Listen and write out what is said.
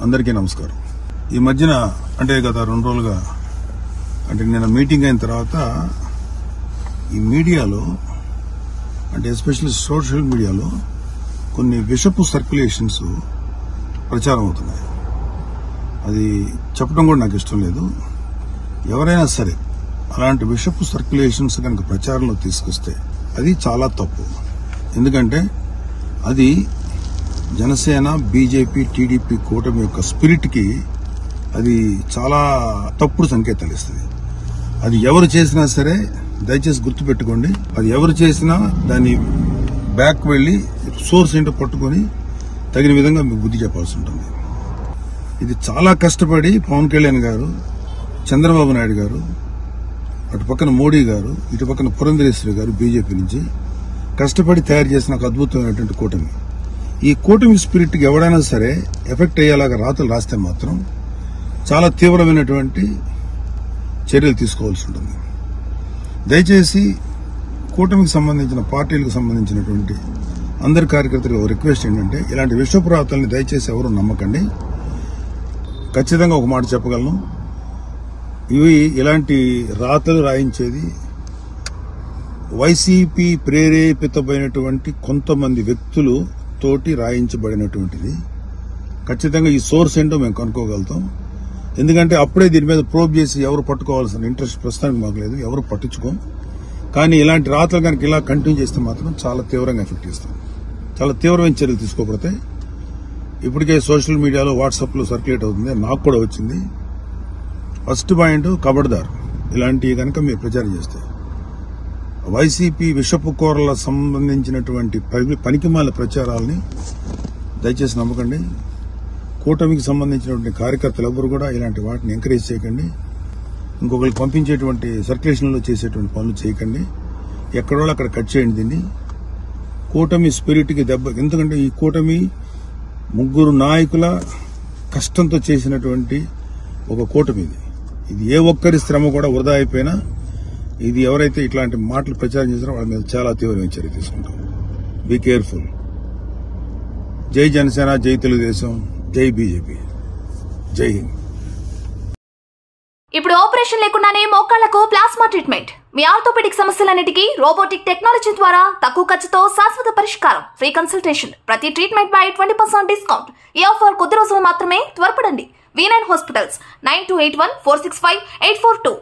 అందరికీ నమస్కారం. ఈ మధ్యన అంటే గత 2 రోజులుగా అంటే నిన్న మీటింగ్ అయిన తర్వాత ఈ మీడియాలో అంటే ఎస్పెషల్లీ సోషల్ మీడియాలో కొన్ని విషపు సర్క్యులేషన్స్ ప్రచారం అవుతున్నాయి. అది చెప్పడం కూడా నాకు ఇష్టం లేదు. ఎవరైనా సరే అలాంటి విషపు సర్క్యులేషన్స్ కనుక ప్రచారంలో తీసుకొస్తే అది చాలా తప్పు. ఎందుకంటే అది జనసేన, బీజేపీ, టీడీపీ కూటమి యొక్క స్పిరిట్ కి అది చాలా తప్పుడు సంకేతాలు ఇస్తుంది. అది ఎవరు చేసినా సరే దయచేసి గుర్తుపెట్టుకోండి. అది ఎవరు చేసినా దాన్ని బ్యాక్ వెళ్లి సోర్స్ ఏంటో పట్టుకుని తగిన విధంగా మీకు బుద్ధి చెప్పాల్సి ఉంటుంది. ఇది చాలా కష్టపడి పవన్ కళ్యాణ్ గారు, చంద్రబాబు నాయుడు గారు, అటు పక్కన మోడీ గారు, ఇటు పక్కన పురంధరేశ్వరి గారు బీజేపీ నుంచి కష్టపడి తయారు చేసిన ఒక అద్భుతమైనటువంటి కూటమి. ఈ కూటమి స్పిరిట్ కి ఎవడైనా సరే ఎఫెక్ట్ అయ్యేలాగా రాతలు రాస్తే మాత్రం చాలా తీవ్రమైనటువంటి చర్యలు తీసుకోవాల్సి ఉంటుంది. దయచేసి కూటమికి సంబంధించిన పార్టీలకు సంబంధించినటువంటి అందరి కార్యకర్తలకు రిక్వెస్ట్ ఏంటంటే ఇలాంటి విషపు రాతల్ని దయచేసి ఎవరు నమ్మకండి. ఖచ్చితంగా ఒక మాట చెప్పగలను, ఇలాంటి రాతలు రాయించేది వైసీపీ ప్రేరేపితమైనటువంటి కొంతమంది వ్యక్తులు తోటి రాయించబడినటువంటిది. ఖచ్చితంగా ఈ సోర్స్ ఏంటో మేము కనుక్కోగలుగుతాం. ఎందుకంటే అప్పుడే దీని మీద ప్రోబ్ చేసి ఎవరు పట్టుకోవాల్సిన ఇంట్రెస్ట్ ప్రస్తుతానికి మాకు లేదు, ఎవరు పట్టించుకోం. కానీ ఇలాంటి రాతలు కనుక ఇలా కంటిన్యూ చేస్తే మాత్రం చాలా తీవ్రంగా ఎఫెక్ట్ చేస్తాం. చాలా తీవ్రమైన చర్యలు తీసుకోబడతాయి. ఇప్పటికే సోషల్ మీడియాలో వాట్సాప్లో సర్క్యులేట్ అవుతుంది, నాకు కూడా వచ్చింది. ఫస్ట్ పాయింట్, ఖబర్దార్ ఇలాంటివి కనుక మీరు ప్రచారం చేస్తే వైసీపీ విషపు కూరల సంబంధించినటువంటి పనికిమాల ప్రచారాలని దయచేసి నమ్మకండి. కూటమికి సంబంధించినటువంటి కార్యకర్తలు ఎవరు కూడా ఇలాంటి వాటిని ఎంకరేజ్ చేయకండి. ఇంకొకరికి పంపించేటువంటి సర్క్యులేషన్లో చేసేటువంటి పనులు చేయకండి. ఎక్కడో అక్కడ కట్ చేయండి దీన్ని. కూటమి స్పిరిట్ కి దెబ్బ. ఎందుకంటే ఈ కూటమి 3 నాయకుల కష్టంతో చేసినటువంటి ఒక కూటమి ఇది ఏ ఒక్కరి శ్రమ కూడా వృధా అయిపోయినా ఇది ఎవరైతే ఇట్లాంటి మాటలు ప్రచారం చేస్తారో వాళ్ళ మీద చాలా తీవ్రమైన చర్య తీసుకుంటాం. Be careful. జై జనసేన, జై తెలుగుదేశం, జై బీజేపీ, జై హింద్. ఇప్పుడు ఆపరేషన్ లేకుండానే మోకాళ్లకు ప్లాస్మా ట్రీట్మెంట్. మీ ఆర్థోపెడిక్ సమస్యలన్నిటికీ రోబోటిక్ టెక్నాలజీ ద్వారా తక్కువ ఖర్చుతో శాశ్వత పరిష్కారం. Free consultation. ప్రతి ట్రీట్మెంట్ పై 20% డిస్కౌంట్. ఈ ఆఫర్ కొద్ది రోజులు మాత్రమే. త్వరపడండి. V9 hospitals 9281465842.